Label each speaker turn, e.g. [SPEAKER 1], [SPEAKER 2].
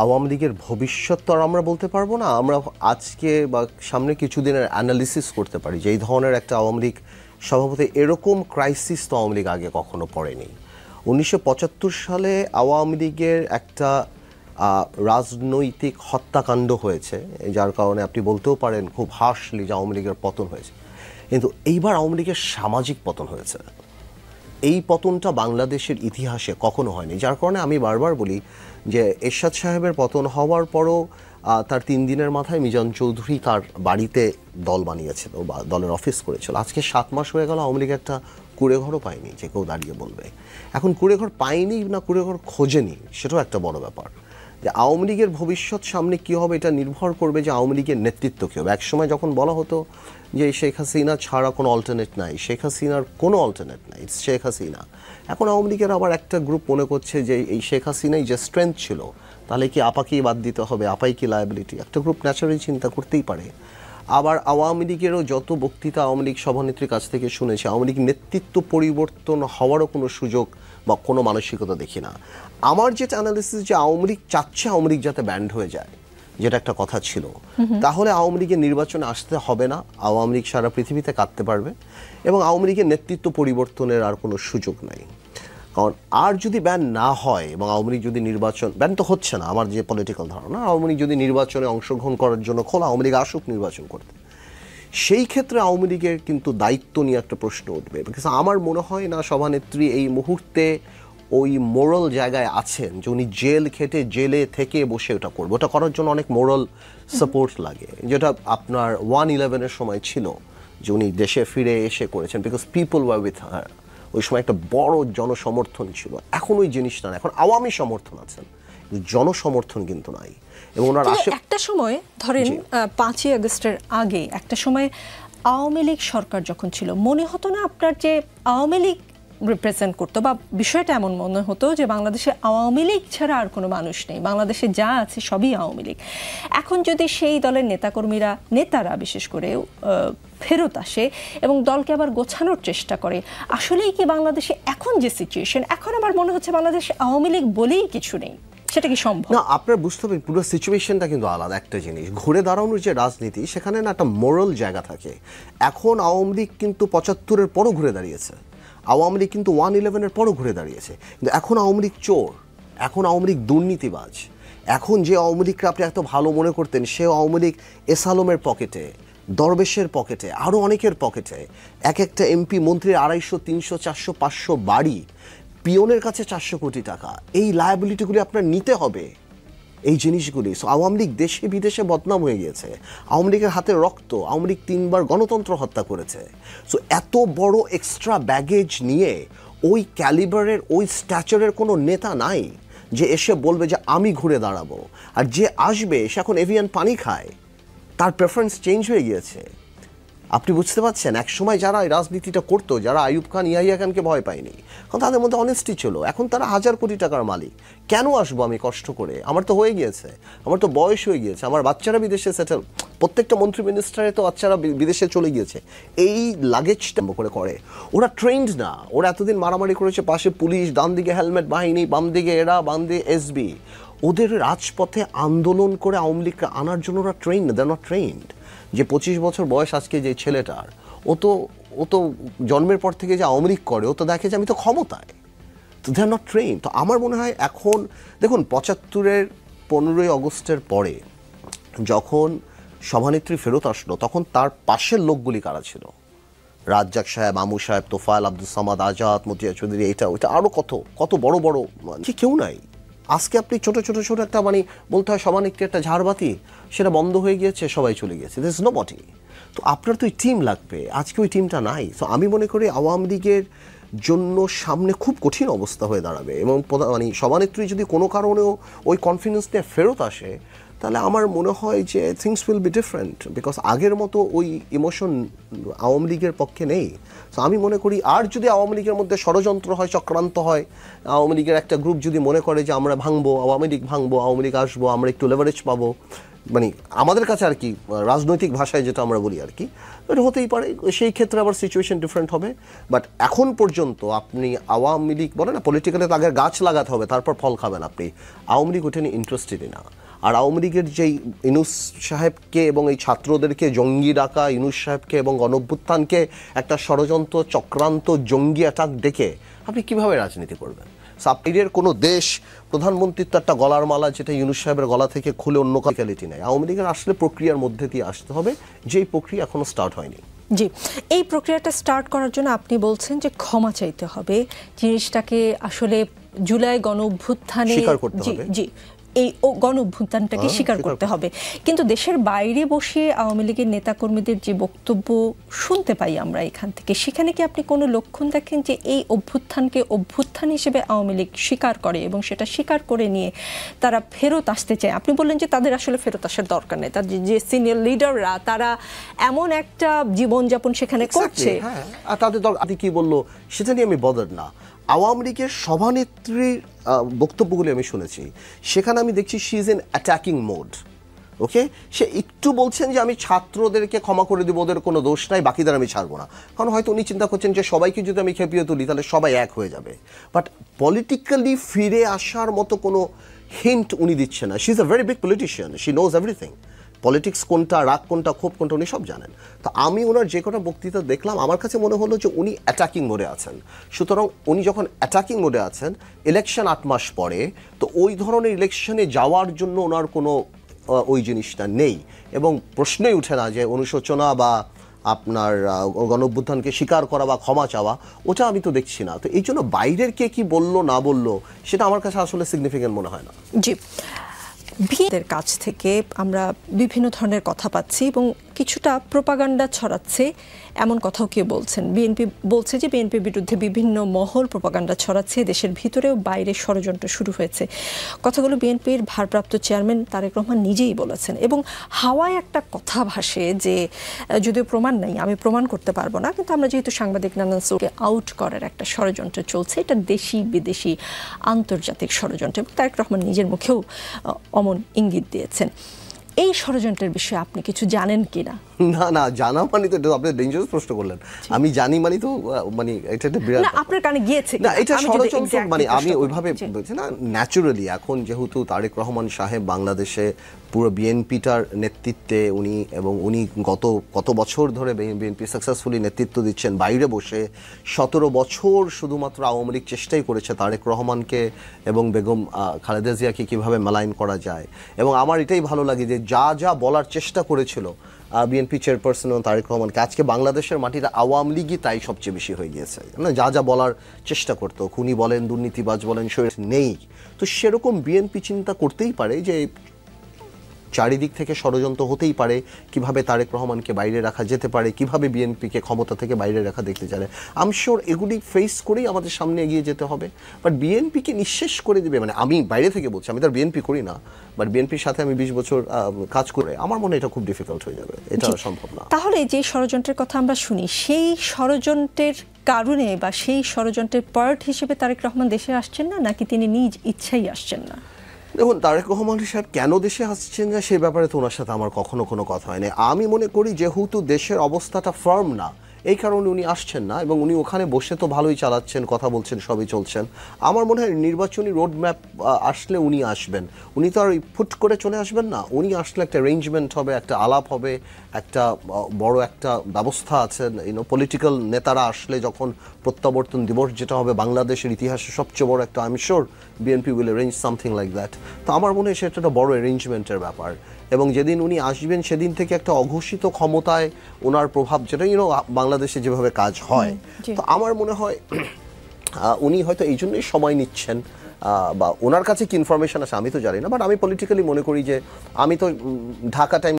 [SPEAKER 1] আওয়ামী লীগের ভবিষ্যৎ তো আর আমরা বলতে পারবো না। আমরা আজকে বা সামনে কিছুদিনের অ্যানালিসিস করতে পারি যে এই ধরনের একটা আওয়ামী লীগ স্বভাবত এরকম ক্রাইসিস তো আওয়ামী লীগ আগে কখনো পড়েনি। 1975 সালে আওয়ামী লীগের একটা রাজনৈতিক হত্যাকাণ্ড হয়েছে, যার কারণে আপনি বলতেও পারেন খুব হার্শলি যে আওয়ামী লীগের পতন হয়েছে। কিন্তু এইবার আওয়ামী লীগের সামাজিক পতন হয়েছে। এই পতনটা বাংলাদেশের ইতিহাসে কখনো হয়নি, যার কারণে আমি বারবার বলি যে এরশাদ সাহেবের পতন হওয়ার পরও তার 3 দিনের মাথায় মিজান চৌধুরী তার বাড়িতে দল বানিয়েছিল বা দলের অফিস করেছিল। আজকে 7 মাস হয়ে গেল আওয়ামী লীগ একটা কুড়েঘরও পায়নি যে কেউ দাঁড়িয়ে বলবে। এখন কুড়েঘর পায়নি না কুড়েঘর খোঁজেনি সেটাও একটা বড় ব্যাপার। যে আওয়ামী লীগের ভবিষ্যৎ সামনে কী হবে এটা নির্ভর করবে যে আওয়ামী লীগের নেতৃত্ব কী হবে। একসময় যখন বলা হতো যে শেখ হাসিনা ছাড়া কোনো অল্টারনেট নাই, শেখ হাসিনার কোনো অল্টারনেট নাই, শেখ হাসিনা। এখন আওয়ামী লীগের আবার একটা গ্রুপ মনে করছে যে এই শেখ হাসিনাই যে স্ট্রেংথ ছিল, তাহলে কি আপাকেই বাদ দিতে হবে, আপাই কি লায়াবিলিটি? একটা গ্রুপ ন্যাচারালি চিন্তা করতেই পারে। আবার আওয়ামী লীগেরও যত বক্তৃতা আওয়ামী লীগ সভানেত্রীর কাছ থেকে শুনেছে, আওয়ামী লীগ নেতৃত্ব পরিবর্তন হওয়ারও কোনো সুযোগ বা কোনো মানসিকতা দেখি না। আমার যেটা অ্যানালিসিস যে আওয়ামী লীগ চাচ্ছে আওয়ামী লীগ যাতে ব্যান্ড হয়ে যায়, যেটা একটা কথা ছিল, তাহলে আওয়ামী লীগের নির্বাচনে আসতে হবে না, আওয়ামী লীগ সারা পৃথিবীতে কাটতে পারবে এবং আওয়ামী লীগের নেতৃত্ব পরিবর্তনের আর কোনো সুযোগ নাই। কারণ আর যদি ব্যান না হয় এবং আওয়ামী লীগ যদি নির্বাচন, ব্যান তো হচ্ছে না আমার যে পলিটিক্যাল ধারণা, আওয়ামী লীগ যদি নির্বাচনে অংশগ্রহণ করার জন্য খোলা, আওয়ামী লীগ আসুক নির্বাচন করতে, সেই ক্ষেত্রে আওয়ামী লীগের কিন্তু দায়িত্ব নিয়ে একটা প্রশ্ন উঠবে। বিকজ আমার মনে হয় না সভানেত্রী এই মুহূর্তে ওই মোরাল জায়গায় আছেন যে উনি জেল খেটে জেলে থেকে বসে ওটা করবে। ওটা করার জন্য অনেক মোরাল সাপোর্ট লাগে, যেটা আপনার 1/11-এর সময় ছিল যে উনি দেশে ফিরে এসে করেছেন, because people were with her. ওই সময় একটা বড় জনসমর্থন ছিল। এখন ওই জিনিসটা না, এখন আওয়ামী সমর্থন আছেন, জনসমর্থন কিন্তু নাই। এবং ওনার
[SPEAKER 2] একটা সময় ধরেন 5ই আগস্টের আগে একটা সময় আওয়ামী লীগ সরকার যখন ছিল, মনে হতো না আপনার যে আওয়ামী লীগ রিপ্রেজেন্ট করতো বা বিষয়টা এমন মনে হতো যে বাংলাদেশে আওয়ামী লীগ ছাড়া আর কোনো মানুষ নেই, বাংলাদেশে যা আছে সবই আওয়ামী লীগ। এখন যদি সেই দলের নেতারা বিশেষ করে ফেরত আসে এবং দলকে আবার গোছানোর চেষ্টা করে, আসলেই কি বাংলাদেশে এখন যে সিচুয়েশন, এখন আমার মনে হচ্ছে বাংলাদেশে আওয়ামী লীগ বলেই কিছু নেই, সেটা কি সম্ভব?
[SPEAKER 1] না, আপনার বুঝতে হবে পুরো সিচুয়েশনটা কিন্তু আলাদা একটা জিনিস। ঘুরে দাঁড়ানোর যে রাজনীতি, সেখানে না একটা মোরাল জায়গা থাকে। এখন আওয়ামী লীগ কিন্তু 75-এর পরও ঘুরে দাঁড়িয়েছে, আওয়ামী লীগ কিন্তু 1/11-এর পরও ঘুরে দাঁড়িয়েছে, কিন্তু এখন আওয়ামী লীগ চোর, এখন আওয়ামী লীগ দুর্নীতিবাজ। এখন যে আওয়ামী লীগকে আপনি এত ভালো মনে করতেন, সে আওয়ামী লীগ এস আলমের পকেটে, দরবেশের পকেটে, আরও অনেকের পকেটে। একটা এমপি মন্ত্রীর 250, 300, 400, 500 বাড়ি, পিয়নের কাছে 400 কোটি টাকা। এই লায়াবিলিটিগুলি আপনার নিতে হবে, এই জিনিসগুলি। সো আওয়ামী লীগ দেশে বিদেশে বদনাম হয়ে গিয়েছে, আওয়ামী লীগের হাতে রক্ত, আওয়ামী লীগ 3বার গণতন্ত্র হত্যা করেছে। সো এত বড় এক্সট্রা ব্যাগেজ নিয়ে ওই ক্যালিবারের, ওই স্ট্যাচারের কোনো নেতা নাই যে এসে বলবে যে আমি ঘুরে দাঁড়াবো। আর যে আসবে সে এখন এভিয়ান পানি খায়, তার প্রেফারেন্স চেঞ্জ হয়ে গিয়েছে। আপনি বুঝতে পারছেন, একসময় যারা এই রাজনীতিটা করতো, যারা আইয়ুব খান, ইয়াহিয়া খানকে ভয় পায়নি, কারণ তাদের মধ্যে অনেস্টি ছিল। এখন তারা 1000 কোটি টাকার মালিক। কেন আসবো আমি কষ্ট করে? আমার তো হয়ে গিয়েছে, আমার তো বয়স হয়ে গিয়েছে, আমার বাচ্চারা বিদেশে সেটেল, প্রত্যেকটা মন্ত্রী মিনিস্টারে তো বাচ্চারা বিদেশে চলে গিয়েছে। এই লাগেজটা করে ওরা ট্রেন্ড না। ওরা এতদিন মারামারি করেছে, পাশে পুলিশ, ডান দিকে হেলমেট বাহিনী, বাম দিকে এরা, বাম দিকে এসবি। ওদের রাজপথে আন্দোলন করে আওয়ামী লীগকে আনার জন্য ওরা ট্রেন্ড না, দে আর নট ট্রেন্ড। যে 25 বছর বয়স আজকে যে ছেলেটার, ও তো জন্মের পর থেকে যে আওয়ামী লীগ করে, ও তো দেখে যে আমি তো ক্ষমতায়, তো দে আর নট ট্রেন। তো আমার মনে হয় এখন দেখুন 75-এর 15ই আগস্টের পরে যখন সভানেত্রী ফেরত আসলো, তখন তার পাশের লোকগুলি কারা ছিল? রাজ্জাক সাহেব, আমু সাহেব, তোফায়েল, আব্দুল সামাদ, আজাদ, মতিয়া চৌধুরী, এটা ওইটা আরও কত বড় বড়, কেউ নাই। আজকে আপনি ছোট একটা বলতে হয় সভানেত্রী একটা ঝাড়বাতি, সেটা বন্ধ হয়ে গিয়েছে, সবাই চলে গিয়েছে, দিস ইজ নোবডি। তো আপনার তো ওই টিম লাগবে, আজকে ওই টিমটা নাই। তো আমি মনে করি আওয়ামী লীগের জন্য সামনে খুব কঠিন অবস্থা হয়ে দাঁড়াবে। এবং সভানেত্রী যদি কোনো কারণেও ওই কনফিডেন্স নিয়ে ফেরত আসে, তাহলে আমার মনে হয় যে things will be different, because আগের মতো ওই ইমোশন আওয়ামী লীগের পক্ষে নেই। তো আমি মনে করি আর যদি আওয়ামী লীগের মধ্যে ষড়যন্ত্র হয়, চক্রান্ত হয়, আওয়ামী লীগের একটা গ্রুপ যদি মনে করে যে আমরা ভাঙবো, আওয়ামী লীগ ভাঙবো, আওয়ামী লীগ আসবো, আমরা একটু লেভারেজ পাবো, মানে আমাদের কাছে আর কি রাজনৈতিক ভাষায় যেটা আমরা বলি আর কি, এটা হতেই পারে, সেই ক্ষেত্রে আবার সিচুয়েশন ডিফারেন্ট হবে। বাট এখন পর্যন্ত আপনি আওয়ামী লীগ বলে না, পলিটিক্যালি তো আগে গাছ লাগাতে হবে তারপর ফল খাবেন আপনি, আওয়ামী লীগ ওটা নিয়ে ইন্টারেস্টেডই না। আর আওয়ামী লীগের যেই ইউনূস সাহেবকে এবং এই ছাত্রদেরকে জঙ্গি ডাকা, ইউনূস সাহেবকে এবং গণঅভ্যুত্থানকে একটা ষড়যন্ত্র চক্রান্ত জঙ্গি অ্যাটাক ডেকে আপনি কিভাবে রাজনীতি করবেন? সাবটিরিয়ার কোনো দেশ প্রধানমন্ত্রীর তো একটা গলার মালা যেটা ইউনূস সাহেবের গলা থেকে খুলে অন্য ক্যালিটি নেই। আওয়ামী লীগের আসলে প্রক্রিয়ার মধ্যে দিয়ে আসতে হবে, যেই প্রক্রিয়া এখনো স্টার্ট হয়নি।
[SPEAKER 2] জি, এই প্রক্রিয়াটা স্টার্ট করার জন্য আপনি বলছেন যে ক্ষমা চাইতে হবে, জিনিসটাকে আসলে জুলাই গণঅভ্যুত্থানে
[SPEAKER 1] স্বীকার করতে হবে।
[SPEAKER 2] জি, এই গণঅভ্যুত্থানটাকে স্বীকার করতে হবে। কিন্তু দেশের বাইরে বসে আওয়ামী লীগের নেতাকর্মীদের যে বক্তব্য শুনতে পাই আমরা এখান থেকে, সেখানে কি আপনি কোনো লক্ষণ দেখেন যে এই অভ্যুত্থানকে অভ্যুত্থান হিসেবে আওয়ামী লীগ স্বীকার করে এবং সেটা স্বীকার করে নিয়ে তারা ফেরত আসতে চায়? আপনি বললেন যে তাদের আসলে ফেরত আসার দরকার নেই, তার যে সিনিয়র লিডাররা তারা এমন একটা জীবনযাপন সেখানে করছে।
[SPEAKER 1] হ্যাঁ, আর তাদের দল আপনি কি বললো সেটা নিয়ে আমি বদার না। আওয়ামী লীগের সভানেত্রীর বক্তব্যগুলি আমি শুনেছি, সেখানে আমি দেখছি she is in attacking mode. Okay, সে একটু বলছেন যে আমি ছাত্রদেরকে ক্ষমা করে দেবো, ওদের কোনো দোষ নাই, বাকিদের আমি ছাড়বো না। কারণ হয়তো উনি চিন্তা করছেন যে সবাইকে যদি আমি খেপিয়ে তুলি তাহলে সবাই এক হয়ে যাবে। বাট পলিটিক্যালি ফিরে আসার মতো কোনো হিন্ট উনি দিচ্ছে না। She is a very big politician, she knows everything. Politics কোনটা, রাগ কোনটা, ক্ষোভ কোনটা উনি সব জানেন। তো আমি ওনার যে কটা বক্তৃতা দেখলাম আমার কাছে মনে হলো যে উনি অ্যাটাকিং মোডে আছেন। সুতরাং উনি যখন অ্যাটাকিং মোডে আছেন, ইলেকশন 8 মাস পরে, তো ওই ধরনের ইলেকশনে যাওয়ার জন্য ওনার কোনো ওই জিনিসটা নেই এবং প্রশ্নই উঠে না যে অনুশোচনা বা আপনার গণঅভ্যুত্থানকে স্বীকার করা বা ক্ষমা চাওয়া, ওটা আমি তো দেখছি না। তো এই জন্য বাইরের কে কি বললো না বললো সেটা আমার কাছে আসলে সিগনিফিকেন্ট মনে হয় না।
[SPEAKER 2] জি, বিএনপির কাছ থেকে আমরা বিভিন্ন ধরনের কথা পাচ্ছি এবং কিছুটা প্রোপাগান্ডা ছড়াচ্ছে এমন কথাও কেউ বলছেন। বিএনপি বলছে যে বিএনপির বিরুদ্ধে বিভিন্ন মহল প্রোপাগান্ডা ছড়াচ্ছে, দেশের ভিতরেও বাইরে ষড়যন্ত্র শুরু হয়েছে। কথাগুলো বিএনপির ভারপ্রাপ্ত চেয়ারম্যান তারেক রহমান নিজেই বলেছেন এবং হাওয়ায় একটা কথা ভাসে যে যদিও প্রমাণ নেই, আমি প্রমাণ করতে পারবো না, কিন্তু আমরা যেহেতু সাংবাদিক নানান সোকে আউট করার একটা ষড়যন্ত্র চলছে, এটা দেশি বিদেশি আন্তর্জাতিক ষড়যন্ত্র, এবং তারেক রহমান নিজের মুখেও অমন ইঙ্গিত দিয়েছেন। এই ষড়যন্ত্রের বিষয়ে আপনি কিছু জানেন কিনা?
[SPEAKER 1] না না, জানা মানে তো আপনি ডেঞ্জারাস প্রশ্ন করলেন। আমি জানি মানে তো মানে এটা একটা বিরাট,
[SPEAKER 2] না আপনার কানে গিয়েছে
[SPEAKER 1] না এটা ষড়যন্ত্র মানে আমি ওইভাবে বলছি না। ন্যাচুরালি এখন যেহেতু তারেক রহমান সাহেব বাংলাদেশে পুরো বিএনপিটার নেতৃত্বে উনি, এবং উনি গত কত বছর ধরে বিএনপি সাকসেসফুলি নেতৃত্ব দিচ্ছেন বাইরে বসে, 17 বছর শুধুমাত্র আওয়ামী লীগ চেষ্টাই করেছে তারেক রহমানকে এবং বেগম খালেদা জিয়াকে কীভাবে মেলাইন করা যায়। এবং আমার এটাই ভালো লাগে যে যা যা বলার চেষ্টা করেছিল বিএনপি চেয়ারপারসন তারেক রহমানকে, আজকে বাংলাদেশের মাটিতে আওয়ামী লীগই তাই সবচেয়ে বেশি হয়ে গিয়েছে। না, যা যা বলার চেষ্টা করতো, খুনি বলেন, দুর্নীতিবাজ বলেন, নেই। তো সেরকম বিএনপি চিন্তা করতেই পারে যে চারিদিক থেকে ষড়যন্ত্র হতেই পারে, কিভাবে তারেক রহমানকে বাইরে রাখা যেতে পারে, কিভাবে বিএনপিকে ক্ষমতা থেকে বাইরে রাখা দেখতে চায়। আই এম শিওর এগুলি ফেস করেই আমাদের সামনে এগিয়ে যেতে হবে। বাট বিএনপিকে নিঃশেষ করে দেবে, মানে আমি বাইরে থেকে বলছি, আমি তার বিএনপি করি না, বাট বিএনপির সাথে আমি 20 বছর কাজ করে আমার মনে এটা খুব ডিফিকাল্ট হয়ে যাবে, এটা সম্ভব না।
[SPEAKER 2] তাহলে যে ষড়যন্ত্রের কথা আমরা শুনি, সেই ষড়যন্ত্রের কারণে বা সেই ষড়যন্ত্রের পার্ট হিসেবে তারেক রহমান দেশে আসছেন না, নাকি তিনি নিজ ইচ্ছাই আসছেন না?
[SPEAKER 1] দেখুন, তারেক রহমান সাহেব কেন দেশে আসছেন না সে ব্যাপারে তো ওনার সাথে আমার কখনো কোনো কথা হয়নি। আমি মনে করি যেহেতু দেশের অবস্থাটা ফার্ম না, এই কারণে উনি আসছেন না, এবং উনি ওখানে বসে তো ভালোই চালাচ্ছেন, কথা বলছেন, সবই চলছেন। আমার মনে হয় নির্বাচনী রোড ম্যাপ আসলে উনি আসবেন, উনি তো আর ফুট করে চলে আসবেন না। উনি আসলে একটা অ্যারেঞ্জমেন্ট হবে, একটা আলাপ হবে, একটা বড় একটা ব্যবস্থা আছে। পলিটিক্যাল নেতারা আসলে যখন প্রত্যাবর্তন দিবস যেটা হবে বাংলাদেশের ইতিহাসে সবচেয়ে বড় একটা, I am sure BNP will arrange something like that. তো আমার মনে হয় সেটা একটা বড় অ্যারেঞ্জমেন্টের ব্যাপার, এবং যেদিন উনি আসবেন সেদিন থেকে একটা অঘোষিত ক্ষমতায় ওনার প্রভাব, যেটা বাংলাদেশে যেভাবে কাজ হয়, তো আমার মনে হয় উনি হয়তো এই জন্যই সময় নিচ্ছেন, বা ওনার কাছে কি ইনফরমেশন আছে আমি তো জানি না। বাট আমি পলিটিক্যালি মনে করি যে আমি তো ঢাকা টাইম